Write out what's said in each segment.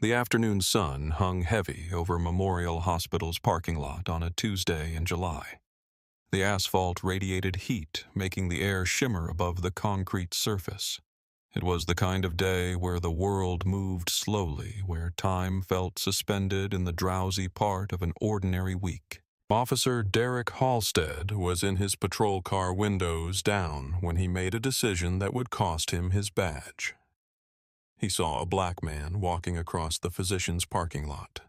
The afternoon sun hung heavy over Memorial Hospital's parking lot on a Tuesday in July. The asphalt radiated heat, making the air shimmer above the concrete surface. It was the kind of day where the world moved slowly, where time felt suspended in the drowsy part of an ordinary week. Officer Derek Halstead was in his patrol car, windows down, when he made a decision that would cost him his badge. He saw a black man walking across the physician's parking lot,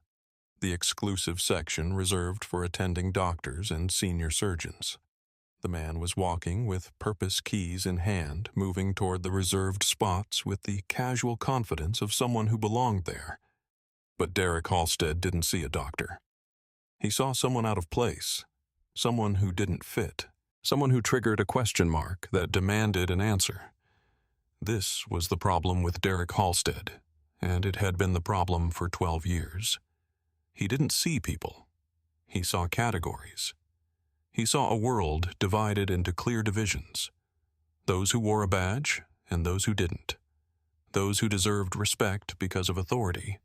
the exclusive section reserved for attending doctors and senior surgeons. The man was walking with purpose keys in hand, moving toward the reserved spots with the casual confidence of someone who belonged there. But Derek Halstead didn't see a doctor. He saw someone out of place, someone who didn't fit, someone who triggered a question mark that demanded an answer. This was the problem with Derek Halstead, and it had been the problem for 12 years. He didn't see people. He saw categories. He saw a world divided into clear divisions. Those who wore a badge and those who didn't. Those who deserved respect because of authority,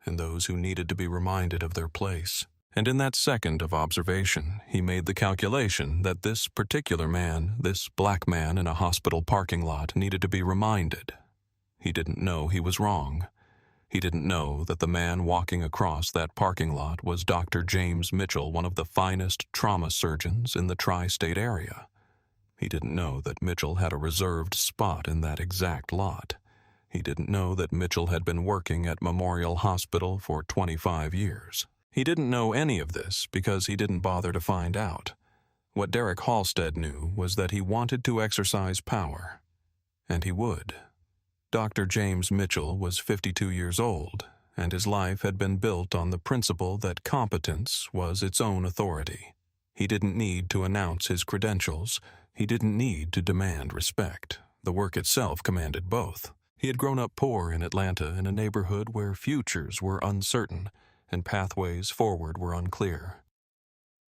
and those who needed to be reminded of their place. And in that second of observation, he made the calculation that this particular man, this black man in a hospital parking lot, needed to be reminded. He didn't know he was wrong. He didn't know that the man walking across that parking lot was Dr. James Mitchell, one of the finest trauma surgeons in the tri-state area. He didn't know that Mitchell had a reserved spot in that exact lot. He didn't know that Mitchell had been working at Memorial Hospital for 25 years. He didn't know any of this because he didn't bother to find out. What Derek Halstead knew was that he wanted to exercise power, and he would. Dr. James Mitchell was 52 years old, and his life had been built on the principle that competence was its own authority. He didn't need to announce his credentials. He didn't need to demand respect. The work itself commanded both. He had grown up poor in Atlanta, in a neighborhood where futures were uncertain and pathways forward were unclear.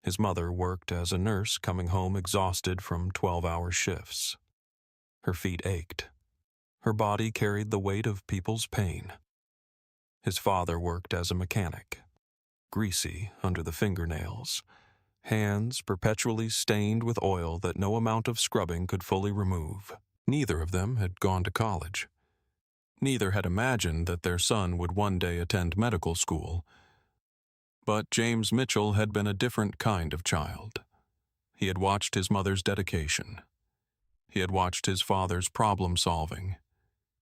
His mother worked as a nurse, coming home exhausted from 12-hour shifts. Her feet ached. Her body carried the weight of people's pain. His father worked as a mechanic, greasy under the fingernails, hands perpetually stained with oil that no amount of scrubbing could fully remove. Neither of them had gone to college. Neither had imagined that their son would one day attend medical school. But James Mitchell had been a different kind of child. He had watched his mother's dedication. He had watched his father's problem-solving.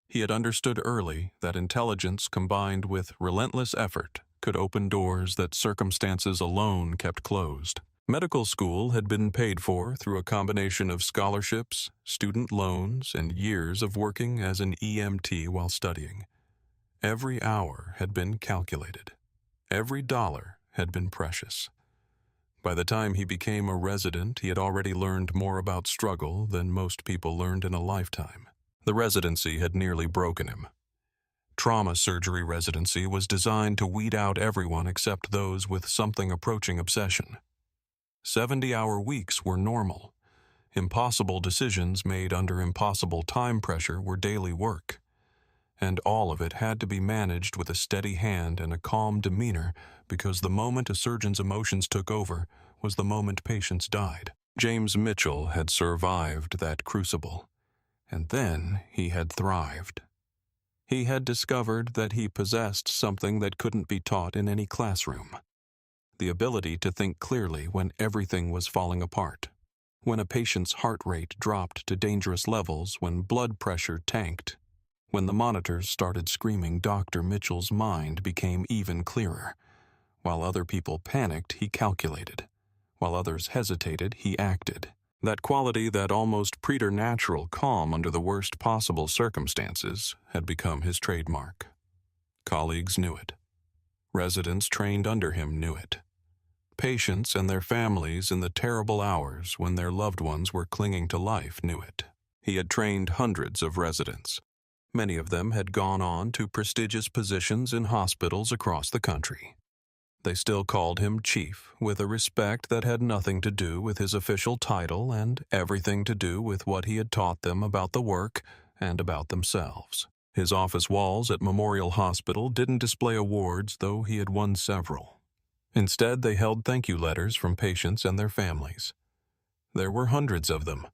He had understood early that intelligence combined with relentless effort could open doors that circumstances alone kept closed. Medical school had been paid for through a combination of scholarships, student loans, and years of working as an EMT while studying. Every hour had been calculated. Every dollar had been precious. By the time he became a resident, he had already learned more about struggle than most people learned in a lifetime. The residency had nearly broken him. Trauma surgery residency was designed to weed out everyone except those with something approaching obsession. 70-hour weeks were normal. Impossible decisions made under impossible time pressure were daily work. And all of it had to be managed with a steady hand and a calm demeanor, because the moment a surgeon's emotions took over was the moment patients died. James Mitchell had survived that crucible, and then he had thrived. He had discovered that he possessed something that couldn't be taught in any classroom: the ability to think clearly when everything was falling apart, when a patient's heart rate dropped to dangerous levels, when blood pressure tanked. When the monitors started screaming, Dr. Mitchell's mind became even clearer. While other people panicked, he calculated. While others hesitated, he acted. That quality, that almost preternatural calm under the worst possible circumstances, had become his trademark. Colleagues knew it. Residents trained under him knew it. Patients and their families in the terrible hours when their loved ones were clinging to life knew it. He had trained hundreds of residents. Many of them had gone on to prestigious positions in hospitals across the country. They still called him Chief, with a respect that had nothing to do with his official title and everything to do with what he had taught them about the work and about themselves. His office walls at Memorial Hospital didn't display awards, though he had won several. Instead, they held thank you letters from patients and their families. There were hundreds of them,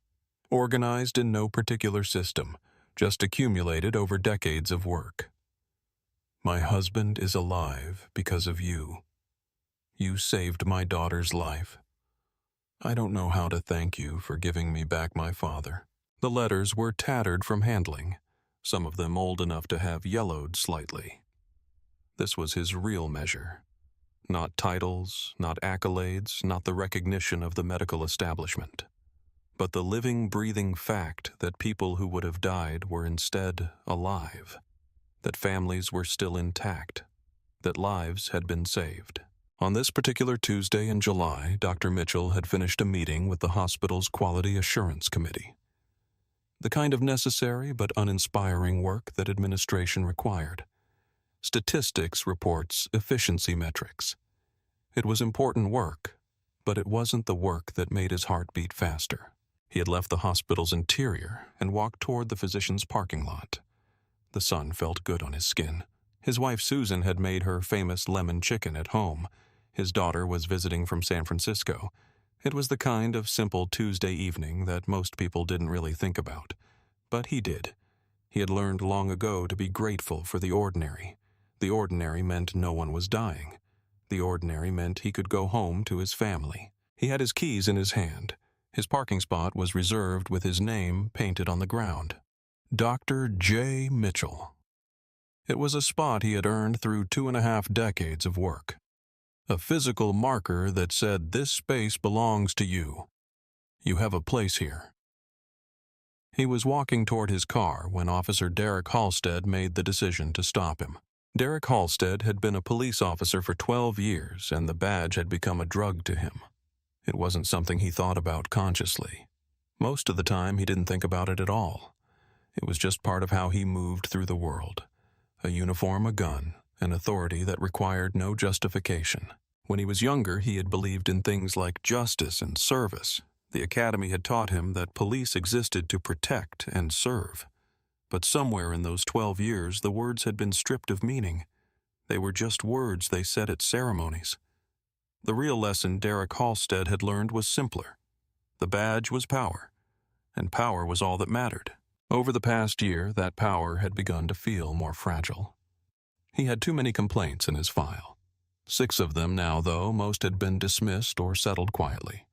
organized in no particular system, just accumulated over decades of work. My husband is alive because of you. You saved my daughter's life. I don't know how to thank you for giving me back my father. The letters were tattered from handling, some of them old enough to have yellowed slightly. This was his real measure. Not titles, not accolades, not the recognition of the medical establishment, but the living, breathing fact that people who would have died were instead alive, that families were still intact, that lives had been saved. On this particular Tuesday in July, Dr. Mitchell had finished a meeting with the hospital's Quality Assurance Committee. The kind of necessary but uninspiring work that administration required. Statistics, reports, efficiency metrics. It was important work, but it wasn't the work that made his heart beat faster. He had left the hospital's interior and walked toward the physician's parking lot. The sun felt good on his skin. His wife Susan had made her famous lemon chicken at home. His daughter was visiting from San Francisco. It was the kind of simple Tuesday evening that most people didn't really think about. But he did. He had learned long ago to be grateful for the ordinary. The ordinary meant no one was dying. The ordinary meant he could go home to his family. He had his keys in his hand. His parking spot was reserved with his name painted on the ground. Dr. J. Mitchell. It was a spot he had earned through 2.5 decades of work. A physical marker that said, "This space belongs to you. You have a place here." He was walking toward his car when Officer Derek Halstead made the decision to stop him. Derek Halstead had been a police officer for 12 years, and the badge had become a drug to him. It wasn't something he thought about consciously. Most of the time, he didn't think about it at all. It was just part of how he moved through the world. A uniform, a gun, an authority that required no justification. When he was younger, he had believed in things like justice and service. The academy had taught him that police existed to protect and serve. But somewhere in those 12 years, the words had been stripped of meaning. They were just words they said at ceremonies. The real lesson Derek Halstead had learned was simpler. The badge was power, and power was all that mattered. Over the past year, that power had begun to feel more fragile. He had too many complaints in his file. 6 of them now, though, most had been dismissed or settled quietly.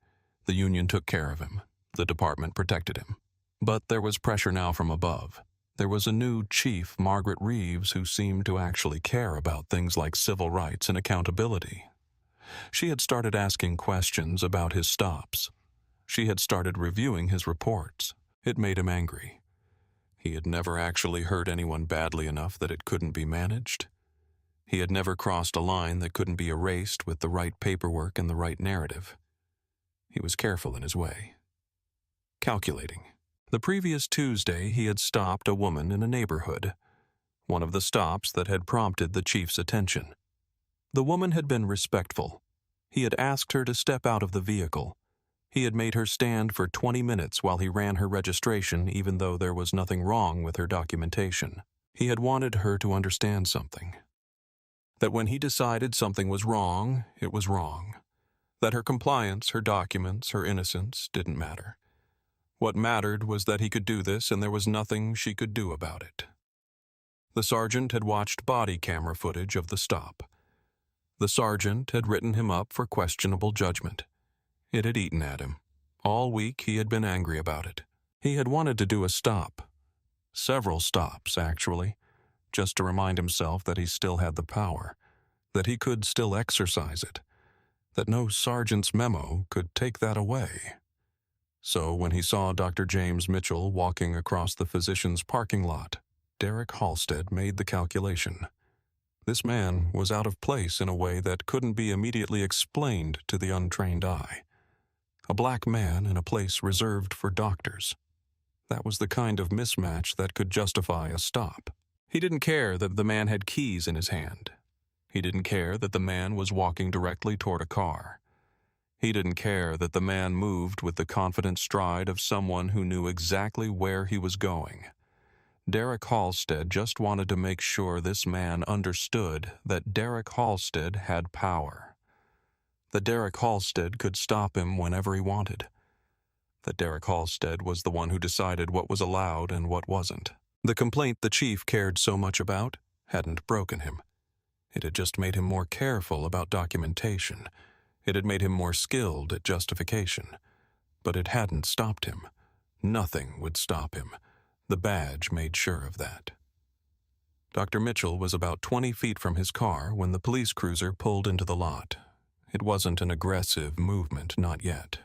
The union took care of him. The department protected him. But there was pressure now from above. There was a new chief, Margaret Reeves, who seemed to actually care about things like civil rights and accountability. She had started asking questions about his stops. She had started reviewing his reports. It made him angry. He had never actually hurt anyone badly enough that it couldn't be managed. He had never crossed a line that couldn't be erased with the right paperwork and the right narrative. He was careful in his way. Calculating. The previous Tuesday, he had stopped a woman in a neighborhood, one of the stops that had prompted the chief's attention. The woman had been respectful. He had asked her to step out of the vehicle. He had made her stand for 20 minutes while he ran her registration, even though there was nothing wrong with her documentation. He had wanted her to understand something. That when he decided something was wrong, it was wrong. That her compliance, her documents, her innocence didn't matter. What mattered was that he could do this, and there was nothing she could do about it. The sergeant had watched body camera footage of the stop. The sergeant had written him up for questionable judgment. It had eaten at him. All week he had been angry about it. He had wanted to do a stop. Several stops, actually, just to remind himself that he still had the power, that he could still exercise it, that no sergeant's memo could take that away. So when he saw Dr. James Mitchell walking across the physician's parking lot, Derek Halstead made the calculation. This man was out of place in a way that couldn't be immediately explained to the untrained eye. A black man in a place reserved for doctors. That was the kind of mismatch that could justify a stop. He didn't care that the man had keys in his hand. He didn't care that the man was walking directly toward a car. He didn't care that the man moved with the confident stride of someone who knew exactly where he was going. Derek Halstead just wanted to make sure this man understood that Derek Halstead had power. That Derek Halstead could stop him whenever he wanted. That Derek Halstead was the one who decided what was allowed and what wasn't. The complaint the chief cared so much about hadn't broken him. It had just made him more careful about documentation. It had made him more skilled at justification. But it hadn't stopped him. Nothing would stop him. The badge made sure of that. Dr. Mitchell was about 20 feet from his car when the police cruiser pulled into the lot. It wasn't an aggressive movement, not yet.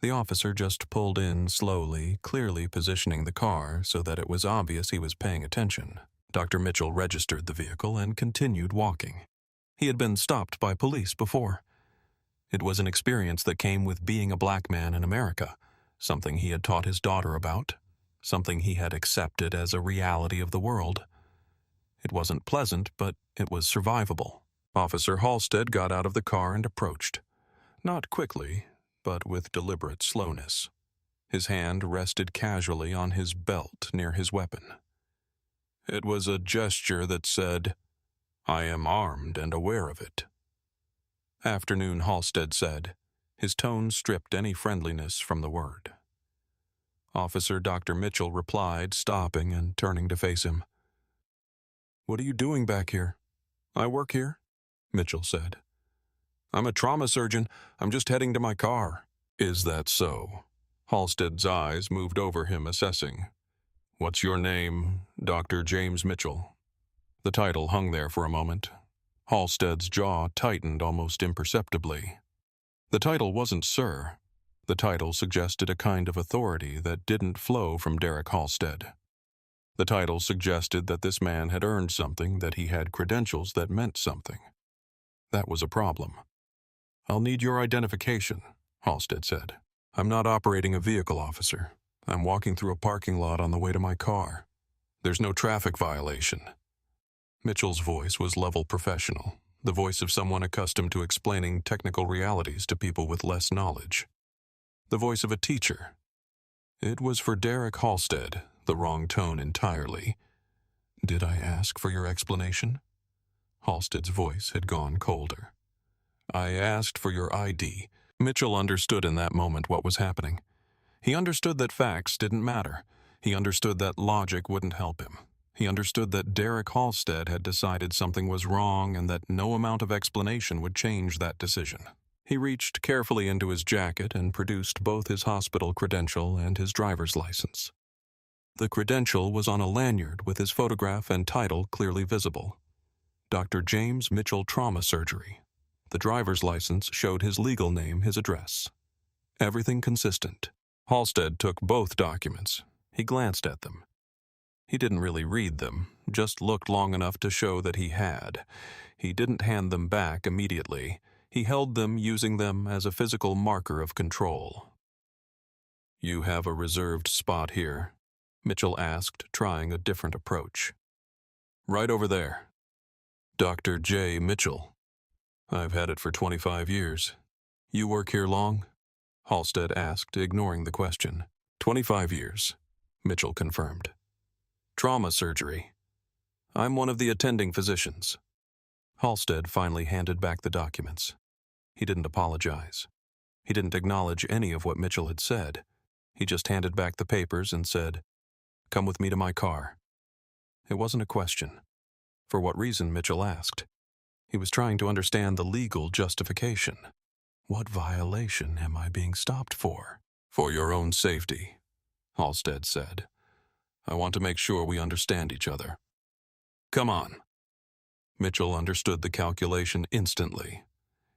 The officer just pulled in slowly, clearly positioning the car so that it was obvious he was paying attention. Dr. Mitchell registered the vehicle and continued walking. He had been stopped by police before. It was an experience that came with being a black man in America, something he had taught his daughter about, something he had accepted as a reality of the world. It wasn't pleasant, but it was survivable. Officer Halstead got out of the car and approached. Not quickly, but with deliberate slowness. His hand rested casually on his belt near his weapon. It was a gesture that said, "I am armed and aware of it." "Afternoon," Halstead said. His tone stripped any friendliness from the word. Officer Dr. Mitchell replied, stopping and turning to face him. "What are you doing back here?" "I work here," Mitchell said. "I'm a trauma surgeon. I'm just heading to my car." "Is that so?" Halstead's eyes moved over him, assessing. "What's your name?" "Dr. James Mitchell." The title hung there for a moment. Halstead's jaw tightened almost imperceptibly. The title wasn't Sir. The title suggested a kind of authority that didn't flow from Derek Halstead. The title suggested that this man had earned something, that he had credentials that meant something. That was a problem. "I'll need your identification," Halstead said. "I'm not operating a vehicle, officer. I'm walking through a parking lot on the way to my car. There's no traffic violation." Mitchell's voice was level professional, the voice of someone accustomed to explaining technical realities to people with less knowledge. The voice of a teacher. It was for Derek Halstead, the wrong tone entirely. "Did I ask for your explanation?" Halstead's voice had gone colder. "I asked for your ID." Mitchell understood in that moment what was happening. He understood that facts didn't matter. He understood that logic wouldn't help him. He understood that Derek Halstead had decided something was wrong and that no amount of explanation would change that decision. He reached carefully into his jacket and produced both his hospital credential and his driver's license. The credential was on a lanyard with his photograph and title clearly visible. Dr. James Mitchell Trauma Surgery. The driver's license showed his legal name, his address. Everything consistent. Halstead took both documents. He glanced at them. He didn't really read them, just looked long enough to show that he had. He didn't hand them back immediately. He held them, using them as a physical marker of control. "You have a reserved spot here?" Mitchell asked, trying a different approach. "Right over there." "Dr. J. Mitchell." "I've had it for 25 years. You work here long?" Halstead asked, ignoring the question. 25 years, Mitchell confirmed. "Trauma surgery. I'm one of the attending physicians." Halstead finally handed back the documents. He didn't apologize. He didn't acknowledge any of what Mitchell had said. He just handed back the papers and said, "Come with me to my car." It wasn't a question. For what reason, Mitchell asked. He was trying to understand the legal justification. What violation am I being stopped for? "For your own safety," Halstead said. "I want to make sure we understand each other. Come on." Mitchell understood the calculation instantly.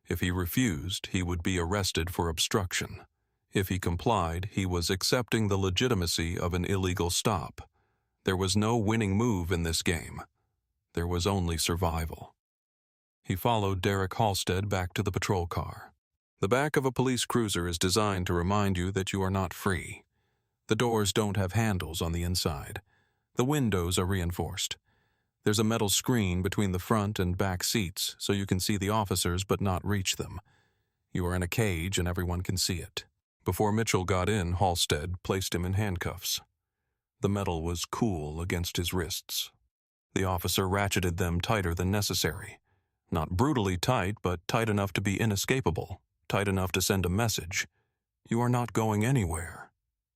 If he refused, he would be arrested for obstruction. If he complied, he was accepting the legitimacy of an illegal stop. There was no winning move in this game. There was only survival. He followed Derek Halstead back to the patrol car. The back of a police cruiser is designed to remind you that you are not free. The doors don't have handles on the inside. The windows are reinforced. There's a metal screen between the front and back seats so you can see the officers but not reach them. You are in a cage and everyone can see it. Before Mitchell got in, Halstead placed him in handcuffs. The metal was cool against his wrists. The officer ratcheted them tighter than necessary. Not brutally tight, but tight enough to be inescapable, tight enough to send a message. You are not going anywhere.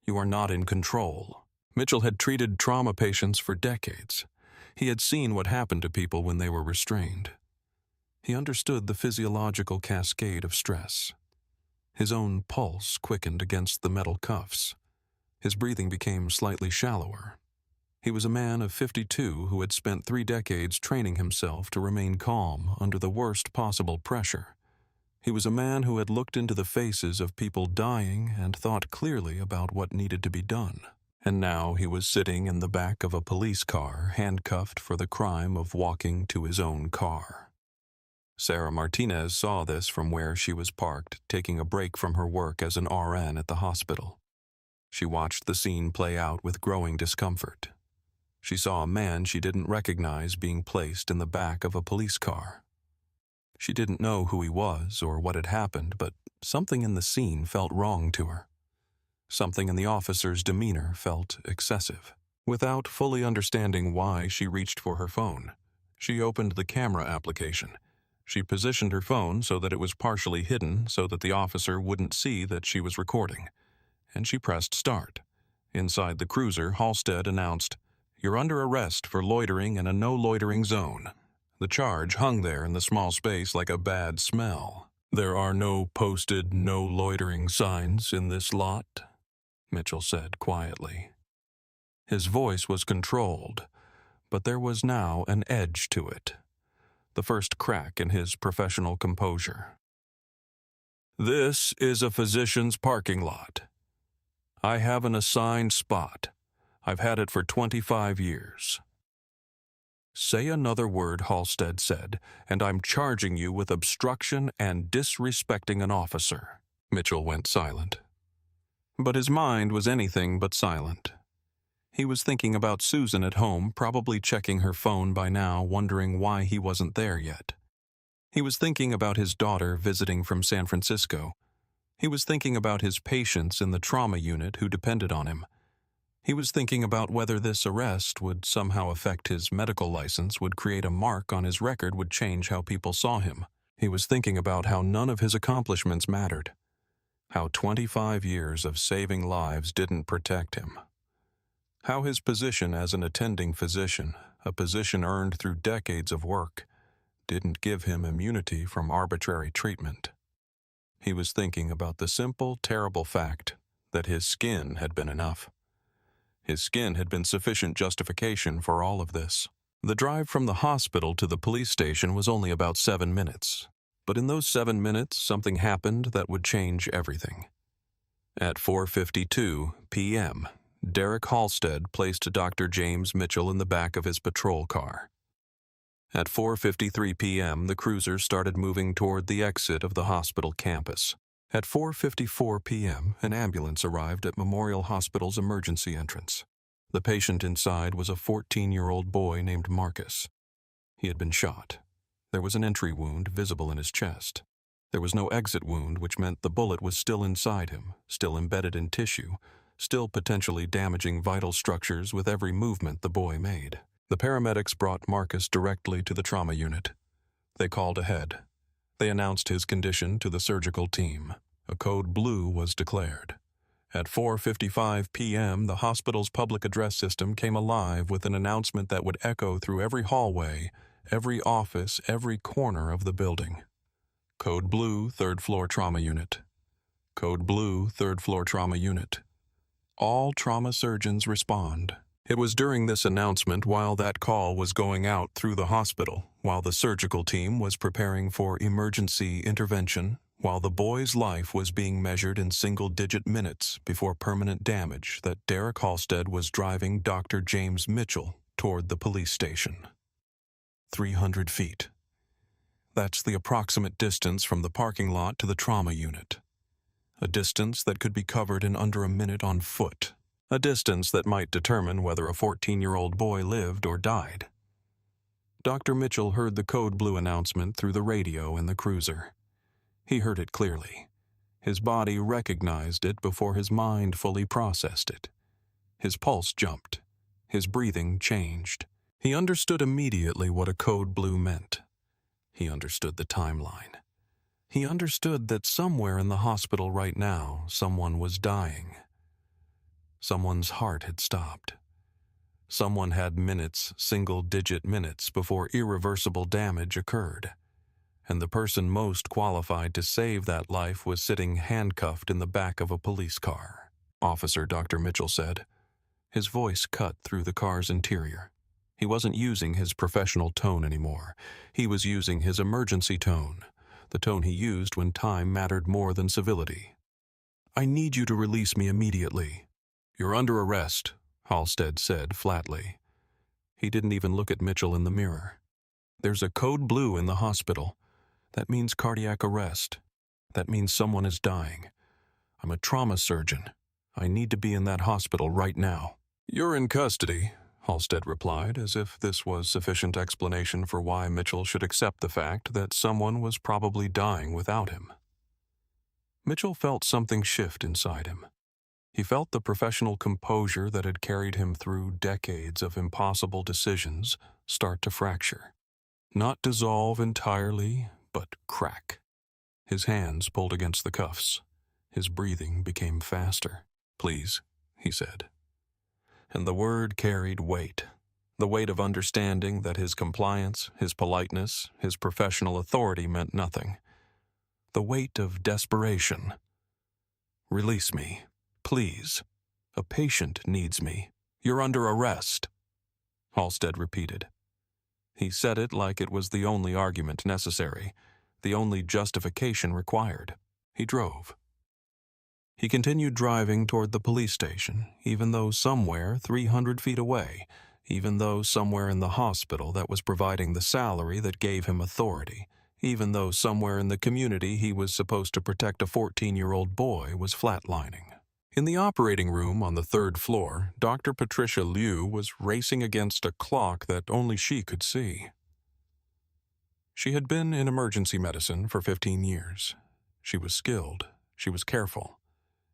You are not in control. Mitchell had treated trauma patients for decades. He had seen what happened to people when they were restrained. He understood the physiological cascade of stress. His own pulse quickened against the metal cuffs. His breathing became slightly shallower. He was a man of 52 who had spent 3 decades training himself to remain calm under the worst possible pressure. He was a man who had looked into the faces of people dying and thought clearly about what needed to be done. And now he was sitting in the back of a police car, handcuffed for the crime of walking to his own car. Sarah Martinez saw this from where she was parked, taking a break from her work as an RN at the hospital. She watched the scene play out with growing discomfort. She saw a man she didn't recognize being placed in the back of a police car. She didn't know who he was or what had happened, but something in the scene felt wrong to her. Something in the officer's demeanor felt excessive. Without fully understanding why, she reached for her phone. She opened the camera application. She positioned her phone so that it was partially hidden so that the officer wouldn't see that she was recording. And she pressed start. Inside the cruiser, Halstead announced, "You're under arrest for loitering in a no-loitering zone." The charge hung there in the small space like a bad smell. "There are no posted no-loitering signs in this lot," Mitchell said quietly. His voice was controlled, but there was now an edge to it. The first crack in his professional composure. "This is a physician's parking lot. I have an assigned spot. I've had it for 25 years. Say another word," Halstead said, "and I'm charging you with obstruction and disrespecting an officer." Mitchell went silent. But his mind was anything but silent. He was thinking about Susan at home, probably checking her phone by now, wondering why he wasn't there yet. He was thinking about his daughter visiting from San Francisco. He was thinking about his patients in the trauma unit who depended on him. He was thinking about whether this arrest would somehow affect his medical license, would create a mark on his record, would change how people saw him. He was thinking about how none of his accomplishments mattered, how 25 years of saving lives didn't protect him, how his position as an attending physician, a position earned through decades of work, didn't give him immunity from arbitrary treatment. He was thinking about the simple, terrible fact that his skin had been enough. His skin had been sufficient justification for all of this. The drive from the hospital to the police station was only about 7 minutes. But in those 7 minutes, something happened that would change everything. At 4:52 p.m., Derek Halstead placed Dr. James Mitchell in the back of his patrol car. At 4:53 p.m., the cruiser started moving toward the exit of the hospital campus. At 4:54 p.m., an ambulance arrived at Memorial Hospital's emergency entrance. The patient inside was a 14-year-old boy named Marcus. He had been shot. There was an entry wound visible in his chest. There was no exit wound, which meant the bullet was still inside him, still embedded in tissue, still potentially damaging vital structures with every movement the boy made. The paramedics brought Marcus directly to the trauma unit. They called ahead. They announced his condition to the surgical team. A code blue was declared. At 4:55 p.m., the hospital's public address system came alive with an announcement that would echo through every hallway, every office, every corner of the building. Code blue, 3rd floor trauma unit. Code blue, 3rd floor trauma unit. All trauma surgeons respond. It was during this announcement, while that call was going out through the hospital, while the surgical team was preparing for emergency intervention, while the boy's life was being measured in single-digit minutes before permanent damage, that Derek Halstead was driving Dr. James Mitchell toward the police station. 300 feet. That's the approximate distance from the parking lot to the trauma unit. A distance that could be covered in under a minute on foot. A distance that might determine whether a 14-year-old boy lived or died. Dr. Mitchell heard the code blue announcement through the radio in the cruiser. He heard it clearly. His body recognized it before his mind fully processed it. His pulse jumped. His breathing changed. He understood immediately what a code blue meant. He understood the timeline. He understood that somewhere in the hospital right now, someone was dying. Someone's heart had stopped. Someone had minutes, single-digit minutes, before irreversible damage occurred. And the person most qualified to save that life was sitting handcuffed in the back of a police car. "Officer," Dr. Mitchell said. His voice cut through the car's interior. He wasn't using his professional tone anymore. He was using his emergency tone, the tone he used when time mattered more than civility. "I need you to release me immediately." "You're under arrest," Halstead said flatly. He didn't even look at Mitchell in the mirror. "There's a code blue in the hospital. That means cardiac arrest. That means someone is dying. I'm a trauma surgeon. I need to be in that hospital right now." "You're in custody," Halstead replied, as if this was sufficient explanation for why Mitchell should accept the fact that someone was probably dying without him. Mitchell felt something shift inside him. He felt the professional composure that had carried him through decades of impossible decisions start to fracture. Not dissolve entirely, but crack. His hands pulled against the cuffs. His breathing became faster. "Please," he said. And the word carried weight. The weight of understanding that his compliance, his politeness, his professional authority meant nothing. The weight of desperation. "Release me, please. A patient needs me. You're under arrest," Halstead repeated. He said it like it was the only argument necessary, the only justification required. He drove. He continued driving toward the police station, even though somewhere 300 feet away, even though somewhere in the hospital that was providing the salary that gave him authority, even though somewhere in the community he was supposed to protect a 14-year-old boy was flatlining. In the operating room on the 3rd floor, Dr. Patricia Liu was racing against a clock that only she could see. She had been in emergency medicine for 15 years. She was skilled. She was careful.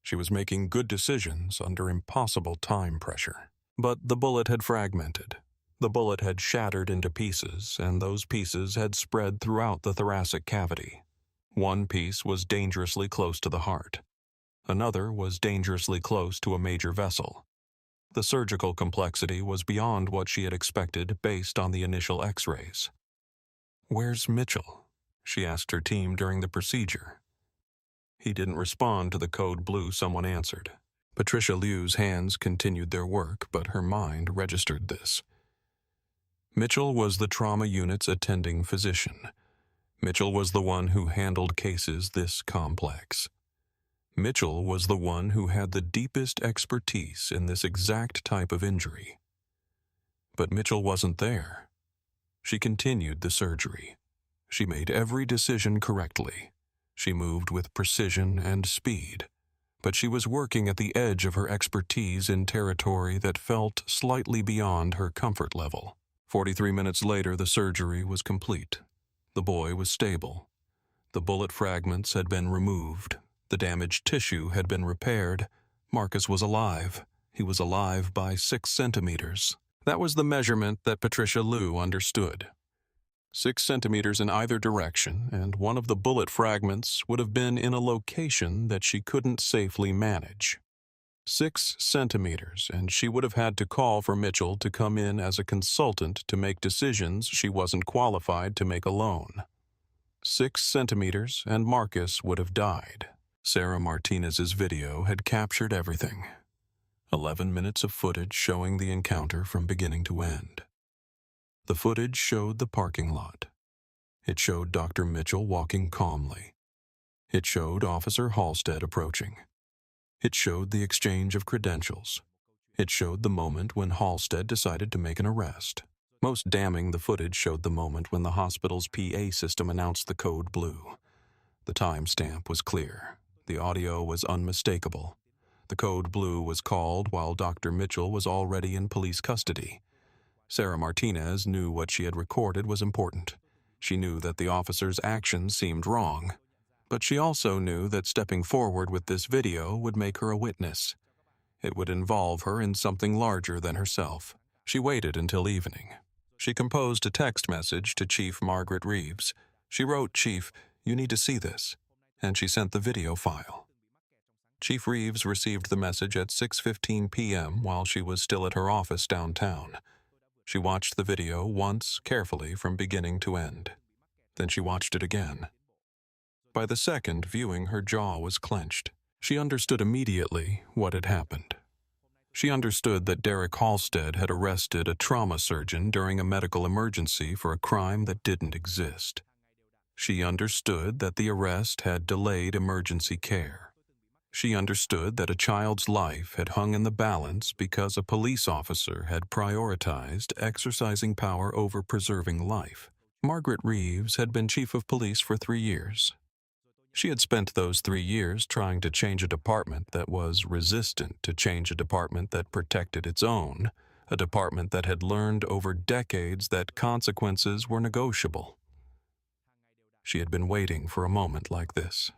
She was making good decisions under impossible time pressure. But the bullet had fragmented. The bullet had shattered into pieces, and those pieces had spread throughout the thoracic cavity. One piece was dangerously close to the heart. Another was dangerously close to a major vessel. The surgical complexity was beyond what she had expected based on the initial X-rays. "Where's Mitchell?" she asked her team during the procedure. He didn't respond to the code blue someone answered. Patricia Liu's hands continued their work, but her mind registered this. Mitchell was the trauma unit's attending physician. Mitchell was the one who handled cases this complex. Mitchell was the one who had the deepest expertise in this exact type of injury. But Mitchell wasn't there. She continued the surgery. She made every decision correctly. She moved with precision and speed. But she was working at the edge of her expertise in territory that felt slightly beyond her comfort level. 43 minutes later, the surgery was complete. The boy was stable. The bullet fragments had been removed. The damaged tissue had been repaired. Marcus was alive. He was alive by 6 centimeters. That was the measurement that Patricia Liu understood. 6 centimeters in either direction, and one of the bullet fragments would have been in a location that she couldn't safely manage. 6 centimeters, and she would have had to call for Mitchell to come in as a consultant to make decisions she wasn't qualified to make alone. 6 centimeters, and Marcus would have died. Sarah Martinez's video had captured everything. 11 minutes of footage showing the encounter from beginning to end. The footage showed the parking lot. It showed Dr. Mitchell walking calmly. It showed Officer Halstead approaching. It showed the exchange of credentials. It showed the moment when Halstead decided to make an arrest. Most damning, the footage showed the moment when the hospital's PA system announced the code blue. The timestamp was clear. The audio was unmistakable. The code blue was called while Dr. Mitchell was already in police custody. Sarah Martinez knew what she had recorded was important. She knew that the officer's actions seemed wrong. But she also knew that stepping forward with this video would make her a witness. It would involve her in something larger than herself. She waited until evening. She composed a text message to Chief Margaret Reeves. She wrote, "Chief, you need to see this," and she sent the video file. Chief Reeves received the message at 6:15 p.m. while she was still at her office downtown. She watched the video once carefully from beginning to end. Then she watched it again. By the second viewing, her jaw was clenched. She understood immediately what had happened. She understood that Derek Halstead had arrested a trauma surgeon during a medical emergency for a crime that didn't exist. She understood that the arrest had delayed emergency care. She understood that a child's life had hung in the balance because a police officer had prioritized exercising power over preserving life. Margaret Reeves had been chief of police for 3 years. She had spent those 3 years trying to change a department that was resistant to change a department that protected its own, a department that had learned over decades that consequences were negotiable. She had been waiting for a moment like this,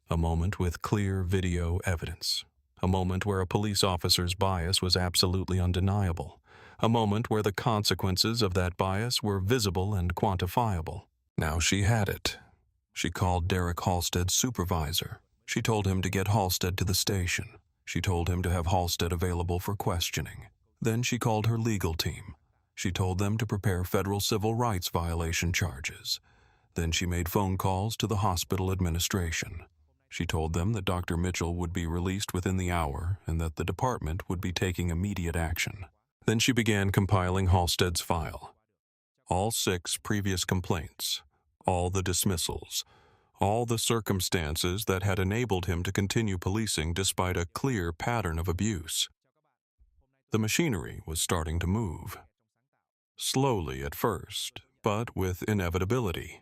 a moment with clear video evidence, a moment where a police officer's bias was absolutely undeniable, a moment where the consequences of that bias were visible and quantifiable. Now she had it. She called Derek Halstead's supervisor. She told him to get Halstead to the station. She told him to have Halstead available for questioning. Then she called her legal team. She told them to prepare federal civil rights violation charges. Then she made phone calls to the hospital administration. She told them that Dr. Mitchell would be released within the hour and that the department would be taking immediate action. Then she began compiling Halstead's file. All 6 previous complaints, all the dismissals, all the circumstances that had enabled him to continue policing despite a clear pattern of abuse. The machinery was starting to move. Slowly at first, but with inevitability.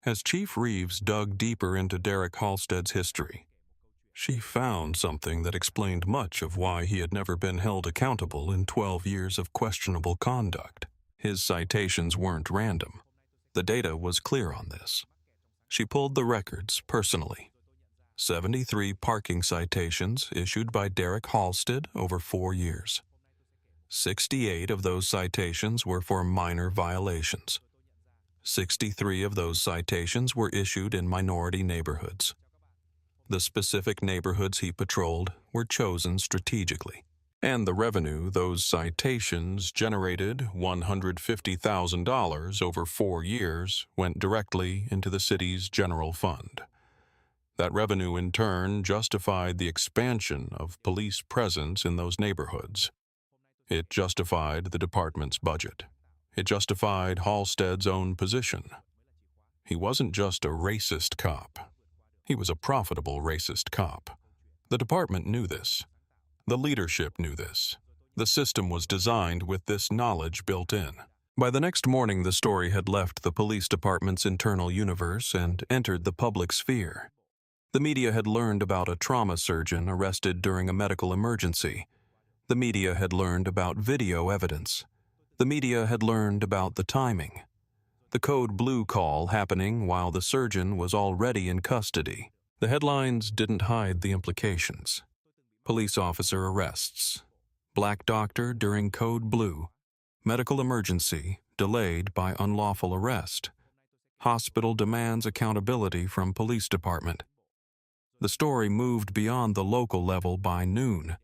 As Chief Reeves dug deeper into Derek Halstead's history, she found something that explained much of why he had never been held accountable in 12 years of questionable conduct. His citations weren't random. The data was clear on this. She pulled the records personally. 73 parking citations issued by Derek Halstead over 4 years. 68 of those citations were for minor violations. 63 of those citations were issued in minority neighborhoods. The specific neighborhoods he patrolled were chosen strategically, and the revenue those citations generated, $150,000 over 4 years, went directly into the city's general fund. That revenue in turn justified the expansion of police presence in those neighborhoods. It justified the department's budget. It justified Halstead's own position. He wasn't just a racist cop. He was a profitable racist cop. The department knew this. The leadership knew this. The system was designed with this knowledge built in. By the next morning, the story had left the police department's internal universe and entered the public sphere. The media had learned about a trauma surgeon arrested during a medical emergency. The media had learned about video evidence. The media had learned about the timing. The code blue call happening while the surgeon was already in custody. The headlines didn't hide the implications. Police officer arrests. Black doctor during code blue. Medical emergency delayed by unlawful arrest. Hospital demands accountability from police department. The story moved beyond the local level by noon.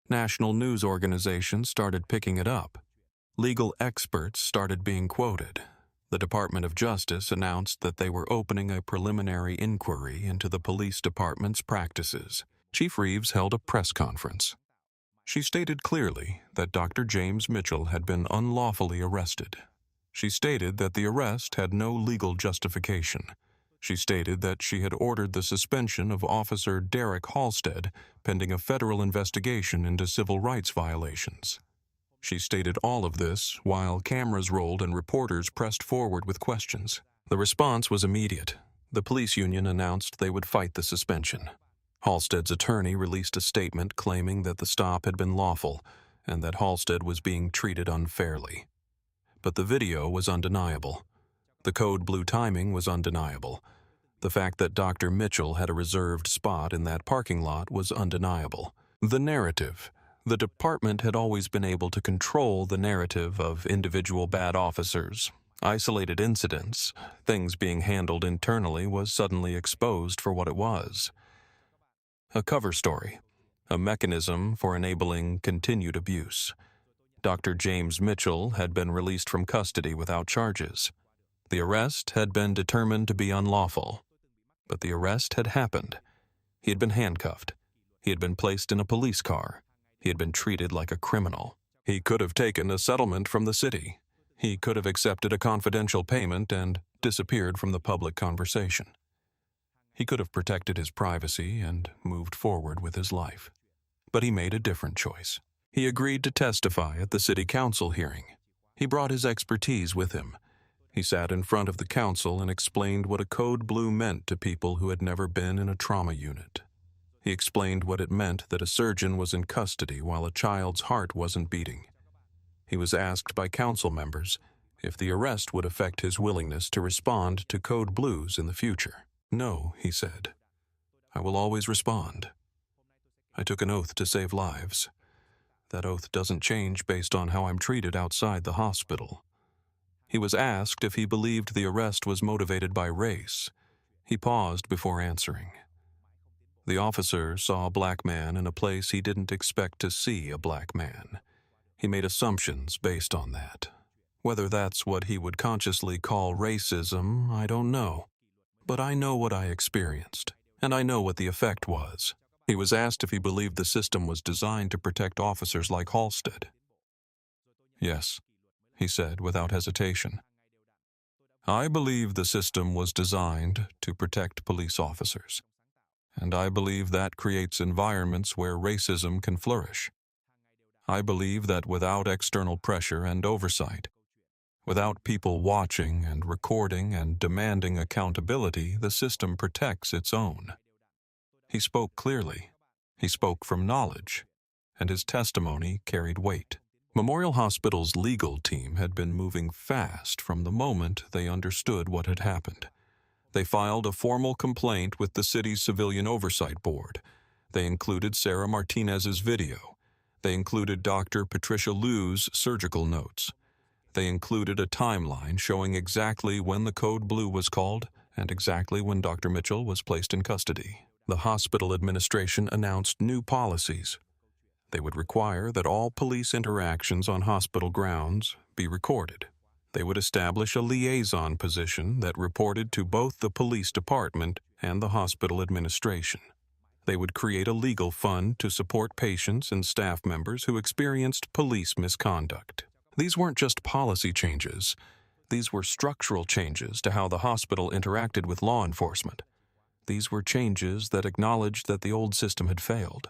National news organizations started picking it up. Legal experts started being quoted. The Department of Justice announced that they were opening a preliminary inquiry into the police department's practices. Chief Reeves held a press conference. She stated clearly that Dr. James Mitchell had been unlawfully arrested. She stated that the arrest had no legal justification. She stated that she had ordered the suspension of Officer Derek Halstead pending a federal investigation into civil rights violations. She stated all of this while cameras rolled and reporters pressed forward with questions. The response was immediate. The police union announced they would fight the suspension. Halstead's attorney released a statement claiming that the stop had been lawful and that Halstead was being treated unfairly. But the video was undeniable. The code blue timing was undeniable. The fact that Dr. Mitchell had a reserved spot in that parking lot was undeniable. The narrative. The department had always been able to control the narrative of individual bad officers. Isolated incidents, things being handled internally, was suddenly exposed for what it was. A cover story. A mechanism for enabling continued abuse. Dr. James Mitchell had been released from custody without charges. The arrest had been determined to be unlawful. But the arrest had happened. He had been handcuffed. He had been placed in a police car. He had been treated like a criminal. He could have taken a settlement from the city. He could have accepted a confidential payment and disappeared from the public conversation. He could have protected his privacy and moved forward with his life. But he made a different choice. He agreed to testify at the city council hearing. He brought his expertise with him. He sat in front of the council and explained what a code blue meant to people who had never been in a trauma unit. He explained what it meant that a surgeon was in custody while a child's heart wasn't beating. He was asked by council members if the arrest would affect his willingness to respond to code blues in the future. "No," he said. "I will always respond. I took an oath to save lives. That oath doesn't change based on how I'm treated outside the hospital." He was asked if he believed the arrest was motivated by race. He paused before answering. The officer saw a black man in a place he didn't expect to see a black man. He made assumptions based on that. Whether that's what he would consciously call racism, I don't know. But I know what I experienced, and I know what the effect was. He was asked if he believed the system was designed to protect officers like Halstead. "Yes," he said without hesitation. "I believe the system was designed to protect police officers. And I believe that creates environments where racism can flourish. I believe that without external pressure and oversight, without people watching and recording and demanding accountability, the system protects its own." He spoke clearly. He spoke from knowledge, and his testimony carried weight. Memorial Hospital's legal team had been moving fast from the moment they understood what had happened. They filed a formal complaint with the city's Civilian Oversight Board. They included Sarah Martinez's video. They included Dr. Patricia Liu's surgical notes. They included a timeline showing exactly when the code blue was called and exactly when Dr. Mitchell was placed in custody. The hospital administration announced new policies. They would require that all police interactions on hospital grounds be recorded. They would establish a liaison position that reported to both the police department and the hospital administration. They would create a legal fund to support patients and staff members who experienced police misconduct. These weren't just policy changes. These were structural changes to how the hospital interacted with law enforcement. These were changes that acknowledged that the old system had failed.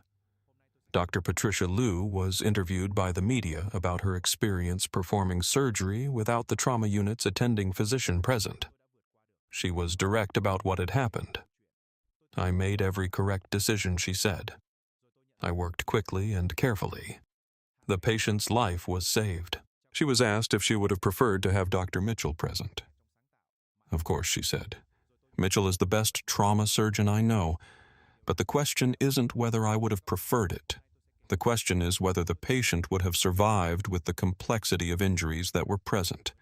Dr. Patricia Liu was interviewed by the media about her experience performing surgery without the trauma unit's attending physician present. She was direct about what had happened. "I made every correct decision," she said. "I worked quickly and carefully. The patient's life was saved." She was asked if she would have preferred to have Dr. Mitchell present. "Of course," she said. "Mitchell is the best trauma surgeon I know, but the question isn't whether I would have preferred it. The question is whether the patient would have survived with the complexity of injuries that were present.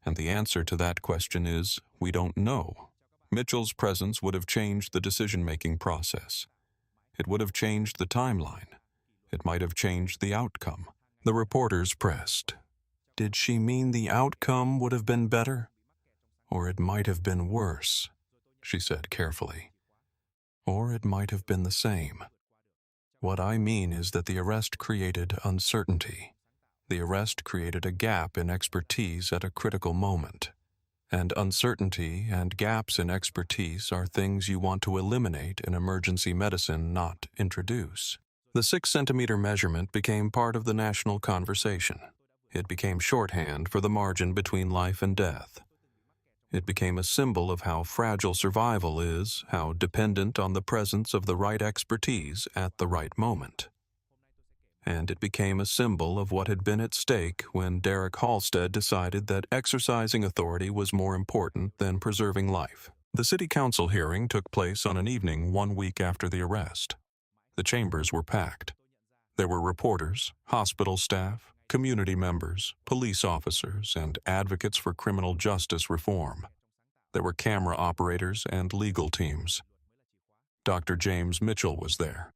And the answer to that question is, we don't know. Mitchell's presence would have changed the decision-making process. It would have changed the timeline. It might have changed the outcome." The reporters pressed. "Did she mean the outcome would have been better? Or it might have been worse?" she said carefully. "Or it might have been the same. What I mean is that the arrest created uncertainty. The arrest created a gap in expertise at a critical moment. And uncertainty and gaps in expertise are things you want to eliminate in emergency medicine, not introduce." The 6-centimeter measurement became part of the national conversation. It became shorthand for the margin between life and death. It became a symbol of how fragile survival is, how dependent on the presence of the right expertise at the right moment. And it became a symbol of what had been at stake when Derek Halstead decided that exercising authority was more important than preserving life. The city council hearing took place on an evening 1 week after the arrest. The chambers were packed. There were reporters, hospital staff, community members, police officers, and advocates for criminal justice reform. There were camera operators and legal teams. Dr. James Mitchell was there.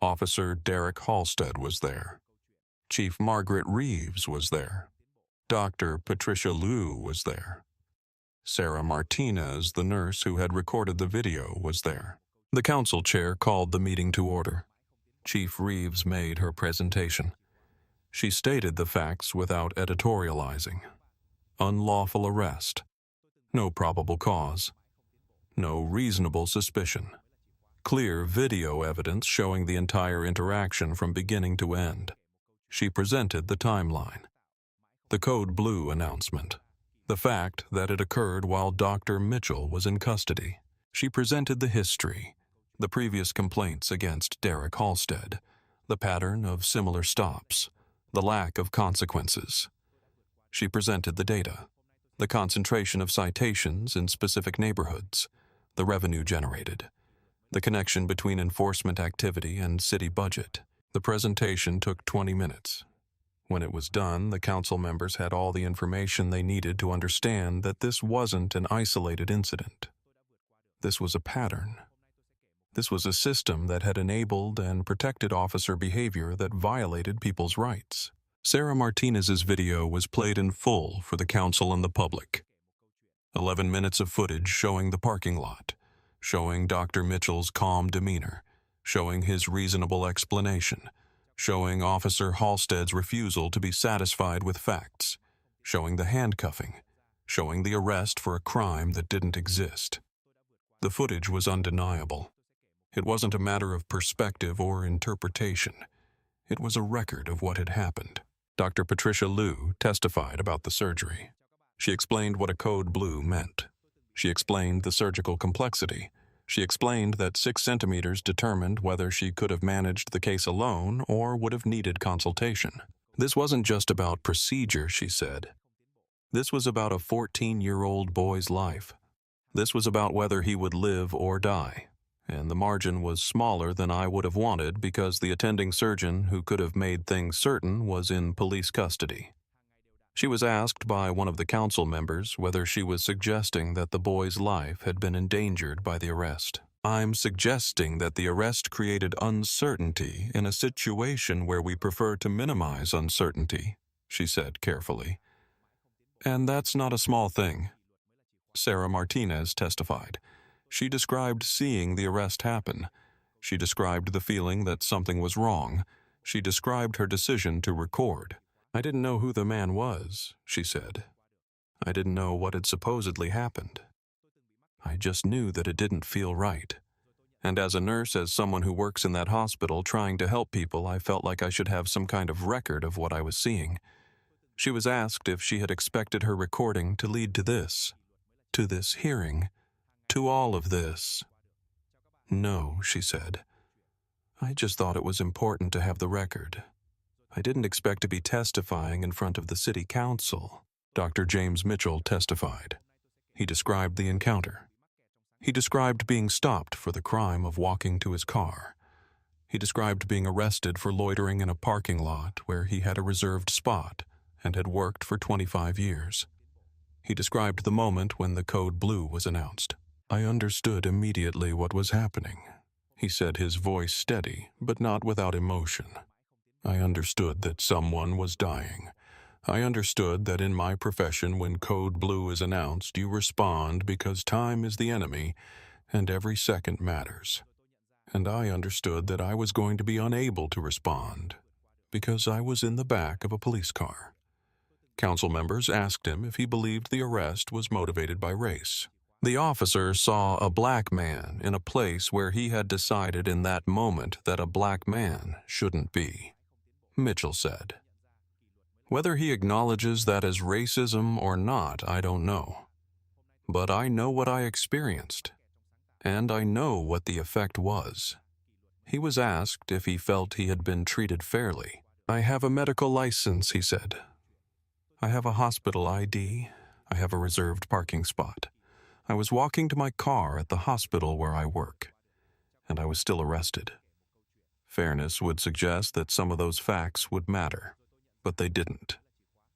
Officer Derek Halstead was there. Chief Margaret Reeves was there. Dr. Patricia Liu was there. Sarah Martinez, the nurse who had recorded the video, was there. The council chair called the meeting to order. Chief Reeves made her presentation. She stated the facts without editorializing. Unlawful arrest. No probable cause. No reasonable suspicion. Clear video evidence showing the entire interaction from beginning to end. She presented the timeline. The Code Blue announcement. The fact that it occurred while Dr. Mitchell was in custody. She presented the history, the previous complaints against Derek Halstead, the pattern of similar stops, the lack of consequences. She presented the data, the concentration of citations in specific neighborhoods, the revenue generated, the connection between enforcement activity and city budget. The presentation took 20 minutes. When it was done, the council members had all the information they needed to understand that this wasn't an isolated incident. This was a pattern. This was a system that had enabled and protected officer behavior that violated people's rights. Sarah Martinez's video was played in full for the council and the public. 11 minutes of footage showing the parking lot, showing Dr. Mitchell's calm demeanor, showing his reasonable explanation, showing Officer Halstead's refusal to be satisfied with facts, showing the handcuffing, showing the arrest for a crime that didn't exist. The footage was undeniable. It wasn't a matter of perspective or interpretation. It was a record of what had happened. Dr. Patricia Liu testified about the surgery. She explained what a Code Blue meant. She explained the surgical complexity. She explained that 6 centimeters determined whether she could have managed the case alone or would have needed consultation. This wasn't just about procedure, she said. This was about a 14-year-old boy's life. This was about whether he would live or die. And the margin was smaller than I would have wanted because the attending surgeon who could have made things certain was in police custody. She was asked by one of the council members whether she was suggesting that the boy's life had been endangered by the arrest. I'm suggesting that the arrest created uncertainty in a situation where we prefer to minimize uncertainty, she said carefully. And that's not a small thing. Sarah Martinez testified. She described seeing the arrest happen. She described the feeling that something was wrong. She described her decision to record. I didn't know who the man was, she said. I didn't know what had supposedly happened. I just knew that it didn't feel right. And as a nurse, as someone who works in that hospital trying to help people, I felt like I should have some kind of record of what I was seeing. She was asked if she had expected her recording to lead to this hearing, to all of this. No, she said. I just thought it was important to have the record. I didn't expect to be testifying in front of the city council. Dr. James Mitchell testified. He described the encounter. He described being stopped for the crime of walking to his car. He described being arrested for loitering in a parking lot where he had a reserved spot and had worked for 25 years. He described the moment when the Code Blue was announced. I understood immediately what was happening. He said, his voice steady, but not without emotion. I understood that someone was dying. I understood that in my profession, when Code Blue is announced, you respond because time is the enemy and every second matters. And I understood that I was going to be unable to respond because I was in the back of a police car. Council members asked him if he believed the arrest was motivated by race. The officer saw a black man in a place where he had decided in that moment that a black man shouldn't be. Mitchell said. Whether he acknowledges that as racism or not, I don't know. But I know what I experienced, and I know what the effect was. He was asked if he felt he had been treated fairly. I have a medical license, he said. I have a hospital ID. I have a reserved parking spot. I was walking to my car at the hospital where I work, and I was still arrested. Fairness would suggest that some of those facts would matter, but they didn't.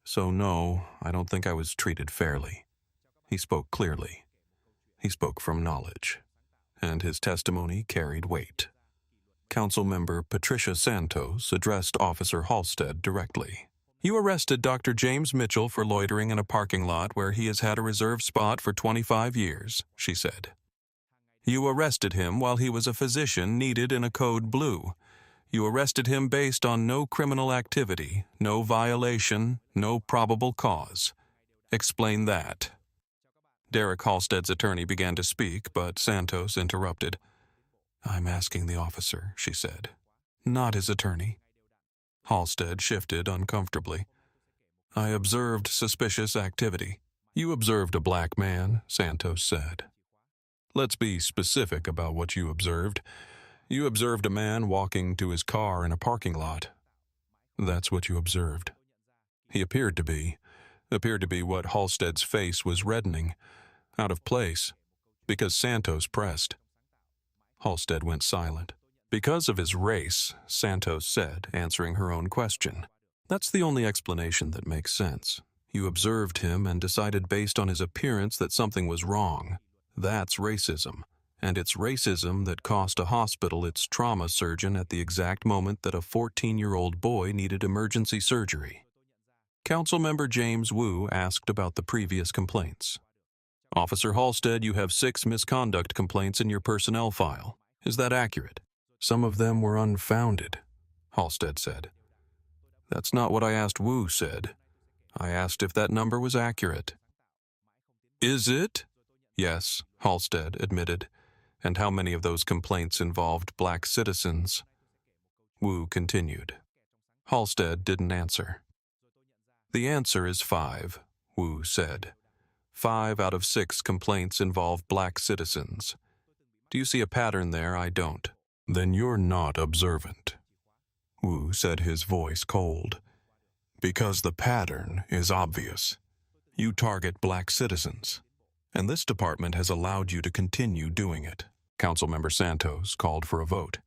So no, I don't think I was treated fairly. He spoke clearly. He spoke from knowledge, and his testimony carried weight. Councilmember Patricia Santos addressed Officer Halstead directly. You arrested Dr. James Mitchell for loitering in a parking lot where he has had a reserved spot for 25 years, she said. You arrested him while he was a physician needed in a code blue. You arrested him based on no criminal activity, no violation, no probable cause. Explain that. Derek Halstead's attorney began to speak, but Santos interrupted. I'm asking the officer, she said, not his attorney. Halstead shifted uncomfortably. I observed suspicious activity. You observed a black man, Santos said. Let's be specific about what you observed. You observed a man walking to his car in a parking lot. That's what you observed. He appeared to be what Halstead's face was reddening, out of place, because Santos pressed. Halstead went silent. Because of his race, Santos said, answering her own question. That's the only explanation that makes sense. You observed him and decided based on his appearance that something was wrong. That's racism. And it's racism that cost a hospital its trauma surgeon at the exact moment that a 14-year-old boy needed emergency surgery. Councilmember James Wu asked about the previous complaints. Officer Halstead, you have 6 misconduct complaints in your personnel file. Is that accurate? Some of them were unfounded, Halstead said. That's not what I asked, Wu said. I asked if that number was accurate. Is it? Yes, Halstead admitted. And how many of those complaints involved black citizens? Wu continued. Halstead didn't answer. The answer is 5, Wu said. 5 out of 6 complaints involve black citizens. Do you see a pattern there? I don't. Then you're not observant. Wu said, his voice cold. Because the pattern is obvious. You target black citizens, and this department has allowed you to continue doing it. Councilmember Santos called for a vote.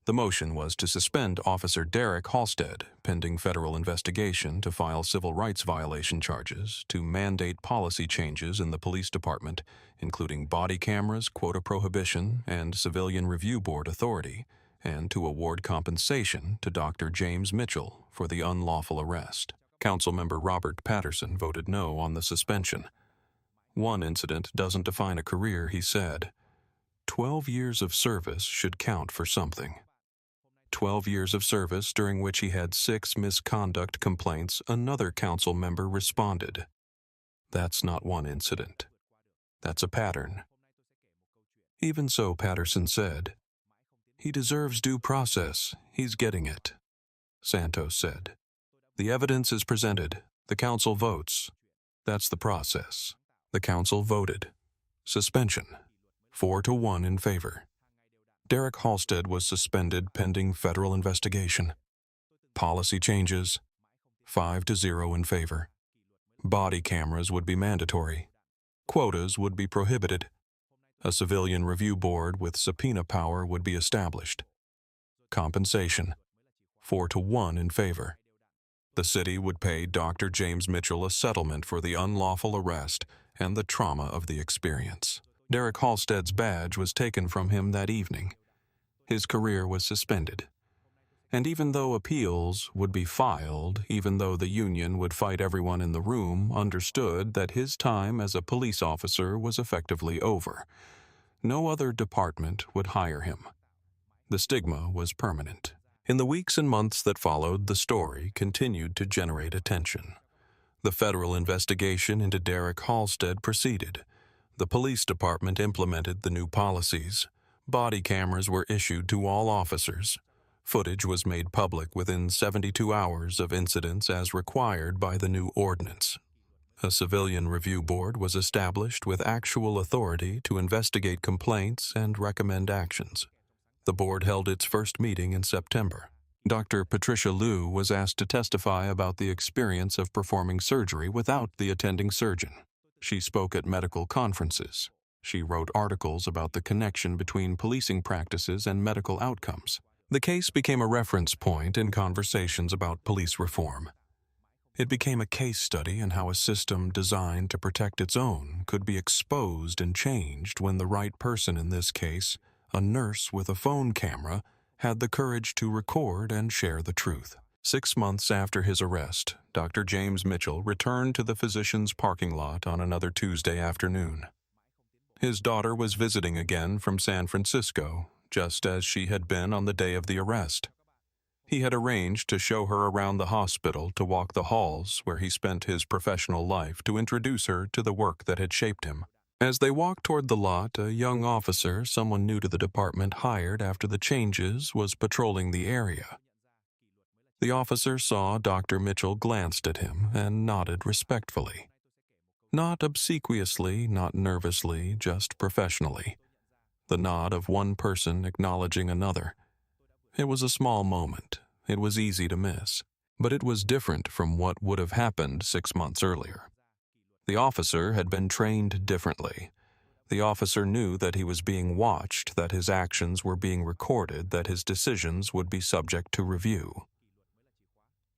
The motion was to suspend Officer Derek Halstead, pending federal investigation to file civil rights violation charges, to mandate policy changes in the police department, including body cameras, quota prohibition, and civilian review board authority, and to award compensation to Dr. James Mitchell for the unlawful arrest. Councilmember Robert Patterson voted no on the suspension. One incident doesn't define a career, he said. 12 years of service should count for something. 12 years of service during which he had 6 misconduct complaints, another council member responded. That's not one incident. That's a pattern. Even so, Patterson said, he deserves due process. He's getting it. Santos said, the evidence is presented. The council votes. That's the process. The council voted. Suspension. 4-1 in favor. Derek Halstead was suspended pending federal investigation. Policy changes. 5-0 in favor. Body cameras would be mandatory. Quotas would be prohibited. A civilian review board with subpoena power would be established. Compensation. 4-1 in favor. The city would pay Dr. James Mitchell a settlement for the unlawful arrest and the trauma of the experience. Derek Halstead's badge was taken from him that evening. His career was suspended. And even though appeals would be filed, even though the union would fight everyone in the room, understood that his time as a police officer was effectively over. No other department would hire him. The stigma was permanent. In the weeks and months that followed, the story continued to generate attention. The federal investigation into Derek Halstead proceeded. The police department implemented the new policies. Body cameras were issued to all officers. Footage was made public within 72 hours of incidents as required by the new ordinance. A civilian review board was established with actual authority to investigate complaints and recommend actions. The board held its first meeting in September. Dr. Patricia Liu was asked to testify about the experience of performing surgery without the attending surgeon. She spoke at medical conferences. She wrote articles about the connection between policing practices and medical outcomes. The case became a reference point in conversations about police reform. It became a case study in how a system designed to protect its own could be exposed and changed when the right person, in this case, a nurse with a phone camera, had the courage to record and share the truth. 6 months after his arrest, Dr. James Mitchell returned to the physician's parking lot on another Tuesday afternoon. His daughter was visiting again from San Francisco, just as she had been on the day of the arrest. He had arranged to show her around the hospital, to walk the halls where he spent his professional life, to introduce her to the work that had shaped him. As they walked toward the lot, a young officer, someone new to the department hired after the changes, was patrolling the area. The officer saw Dr. Mitchell, glanced at him, and nodded respectfully. Not obsequiously, not nervously, just professionally. The nod of one person acknowledging another. It was a small moment. It was easy to miss. But it was different from what would have happened 6 months earlier. The officer had been trained differently. The officer knew that he was being watched, that his actions were being recorded, that his decisions would be subject to review.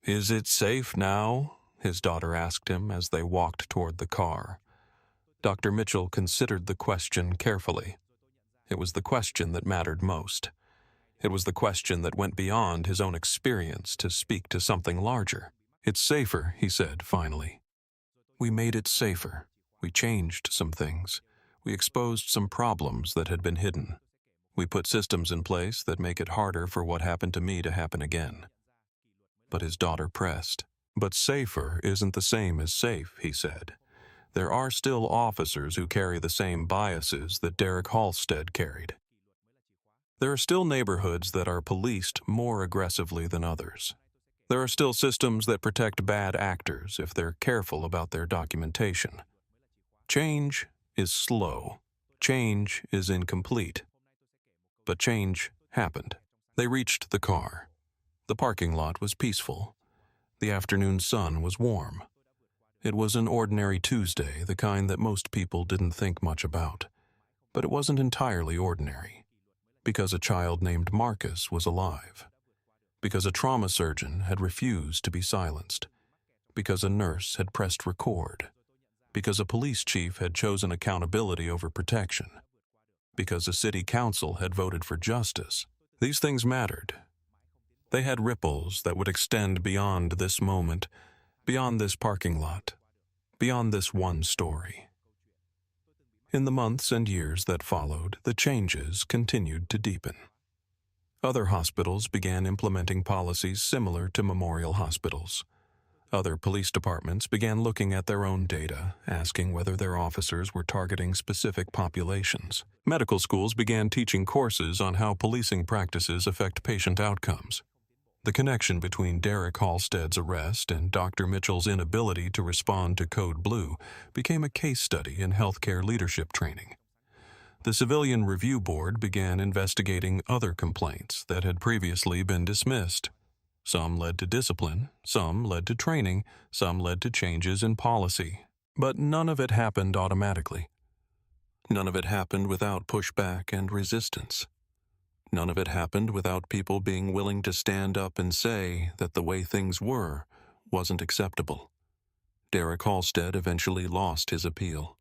"Is it safe now?" his daughter asked him as they walked toward the car. Dr. Mitchell considered the question carefully. It was the question that mattered most. It was the question that went beyond his own experience to speak to something larger. "It's safer," he said finally. "We made it safer. We changed some things. We exposed some problems that had been hidden. We put systems in place that make it harder for what happened to me to happen again." But his daughter pressed. "But safer isn't the same as safe," he said. "There are still officers who carry the same biases that Derek Halstead carried. There are still neighborhoods that are policed more aggressively than others. There are still systems that protect bad actors if they're careful about their documentation. Change is slow. Change is incomplete. But change happened." They reached the car. The parking lot was peaceful. The afternoon sun was warm. It was an ordinary Tuesday, the kind that most people didn't think much about. But it wasn't entirely ordinary. Because a child named Marcus was alive. Because a trauma surgeon had refused to be silenced. Because a nurse had pressed record. Because a police chief had chosen accountability over protection. Because a city council had voted for justice. These things mattered. They had ripples that would extend beyond this moment, beyond this parking lot, beyond this one story. In the months and years that followed, the changes continued to deepen. Other hospitals began implementing policies similar to Memorial Hospital's. Other police departments began looking at their own data, asking whether their officers were targeting specific populations. Medical schools began teaching courses on how policing practices affect patient outcomes. The connection between Derek Halstead's arrest and Dr. Mitchell's inability to respond to Code Blue became a case study in healthcare leadership training. The Civilian Review Board began investigating other complaints that had previously been dismissed. Some led to discipline, some led to training, some led to changes in policy. But none of it happened automatically. None of it happened without pushback and resistance. None of it happened without people being willing to stand up and say that the way things were wasn't acceptable. Derek Halstead eventually lost his appeal.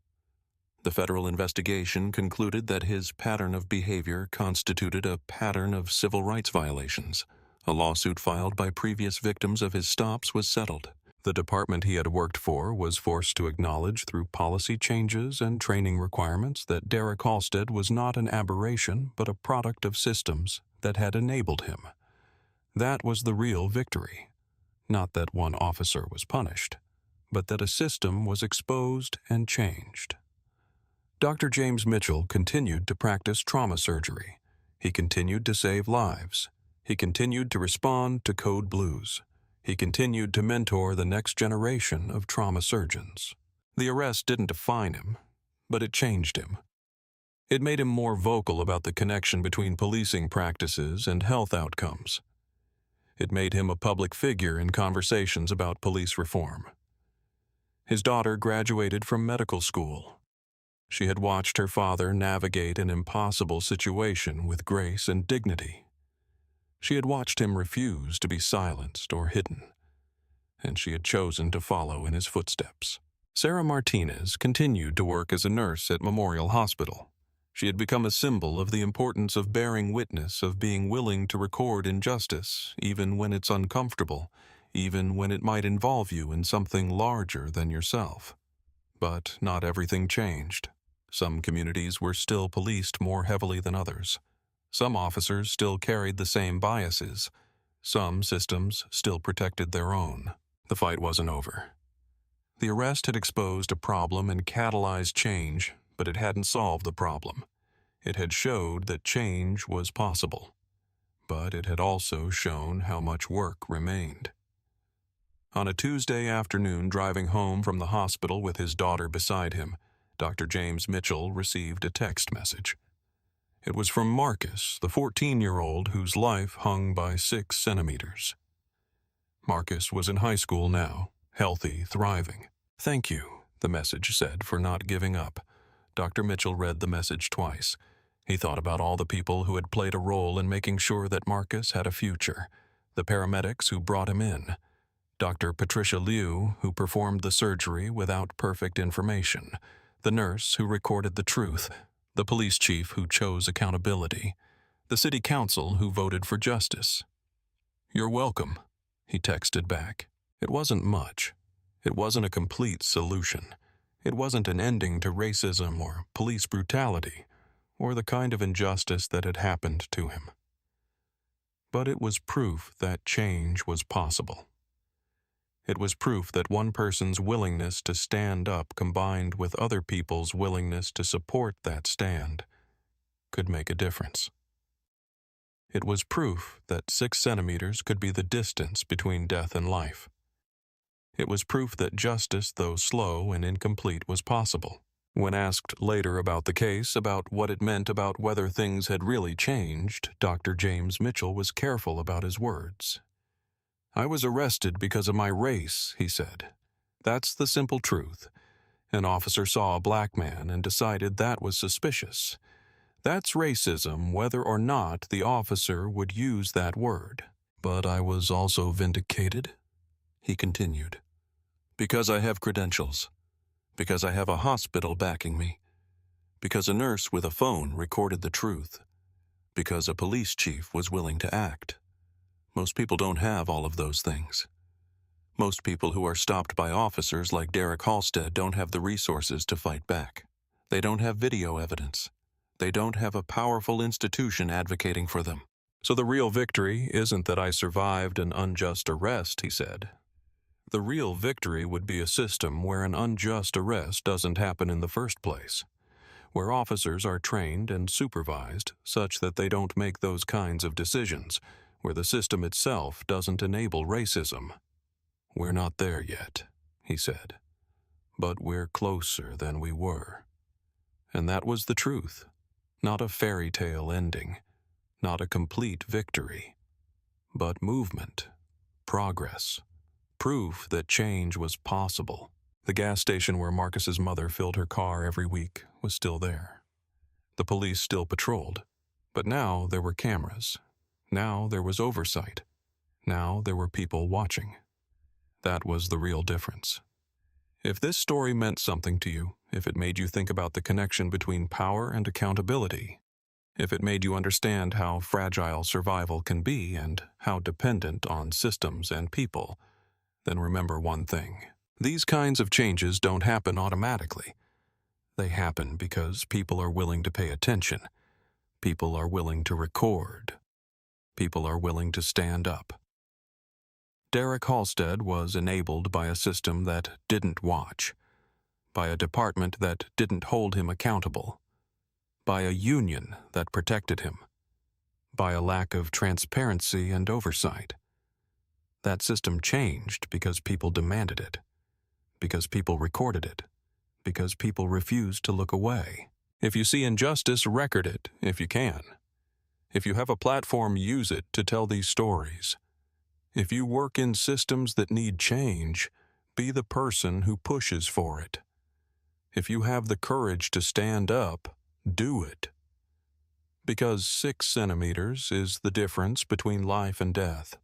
The federal investigation concluded that his pattern of behavior constituted a pattern of civil rights violations. A lawsuit filed by previous victims of his stops was settled. The department he had worked for was forced to acknowledge through policy changes and training requirements that Derek Halstead was not an aberration but a product of systems that had enabled him. That was the real victory. Not that one officer was punished, but that a system was exposed and changed. Dr. James Mitchell continued to practice trauma surgery. He continued to save lives. He continued to respond to Code Blues. He continued to mentor the next generation of trauma surgeons. The arrest didn't define him, but it changed him. It made him more vocal about the connection between policing practices and health outcomes. It made him a public figure in conversations about police reform. His daughter graduated from medical school. She had watched her father navigate an impossible situation with grace and dignity. She had watched him refuse to be silenced or hidden, and she had chosen to follow in his footsteps. Sarah Martinez continued to work as a nurse at Memorial Hospital. She had become a symbol of the importance of bearing witness, of being willing to record injustice, even when it's uncomfortable, even when it might involve you in something larger than yourself. But not everything changed. Some communities were still policed more heavily than others. Some officers still carried the same biases. Some systems still protected their own. The fight wasn't over. The arrest had exposed a problem and catalyzed change, but it hadn't solved the problem. It had showed that change was possible, but it had also shown how much work remained. On a Tuesday afternoon, driving home from the hospital with his daughter beside him, Dr. James Mitchell received a text message. It was from Marcus, the 14-year-old whose life hung by 6 centimeters. Marcus was in high school now, healthy, thriving. "Thank you," the message said, "for not giving up." Dr. Mitchell read the message twice. He thought about all the people who had played a role in making sure that Marcus had a future. The paramedics who brought him in. Dr. Patricia Liu, who performed the surgery without perfect information. The nurse who recorded the truth. The police chief who chose accountability. The city council who voted for justice. "You're welcome," he texted back. It wasn't much. It wasn't a complete solution. It wasn't an ending to racism or police brutality, or the kind of injustice that had happened to him. But it was proof that change was possible. It was proof that one person's willingness to stand up combined with other people's willingness to support that stand could make a difference. It was proof that 6 centimeters could be the distance between death and life. It was proof that justice, though slow and incomplete, was possible. When asked later about the case, about what it meant, about whether things had really changed, Dr. James Mitchell was careful about his words. "I was arrested because of my race," he said. "That's the simple truth. An officer saw a black man and decided that was suspicious. That's racism, whether or not the officer would use that word. But I was also vindicated," he continued, "because I have credentials, because I have a hospital backing me, because a nurse with a phone recorded the truth, because a police chief was willing to act. Most people don't have all of those things. Most people who are stopped by officers like Derek Halstead don't have the resources to fight back. They don't have video evidence. They don't have a powerful institution advocating for them. So the real victory isn't that I survived an unjust arrest," he said. "The real victory would be a system where an unjust arrest doesn't happen in the first place, where officers are trained and supervised such that they don't make those kinds of decisions, where the system itself doesn't enable racism. We're not there yet," he said, "but we're closer than we were." And that was the truth. Not a fairy tale ending, not a complete victory, but movement, progress, proof that change was possible. The gas station where Marcus's mother filled her car every week was still there. The police still patrolled, but now there were cameras. Now there was oversight. Now there were people watching. That was the real difference. If this story meant something to you, if it made you think about the connection between power and accountability, if it made you understand how fragile survival can be and how dependent on systems and people, then remember one thing. These kinds of changes don't happen automatically. They happen because people are willing to pay attention. People are willing to record. People are willing to stand up. Derek Halstead was enabled by a system that didn't watch, by a department that didn't hold him accountable, by a union that protected him, by a lack of transparency and oversight. That system changed because people demanded it, because people recorded it, because people refused to look away. If you see injustice, record it if you can. If you have a platform, use it to tell these stories. If you work in systems that need change, be the person who pushes for it. If you have the courage to stand up, do it. Because 6 centimeters is the difference between life and death.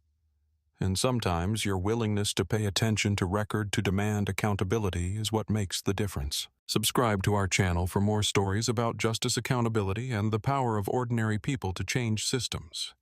And sometimes your willingness to pay attention to record to demand accountability is what makes the difference. Subscribe to our channel for more stories about justice, accountability, and the power of ordinary people to change systems.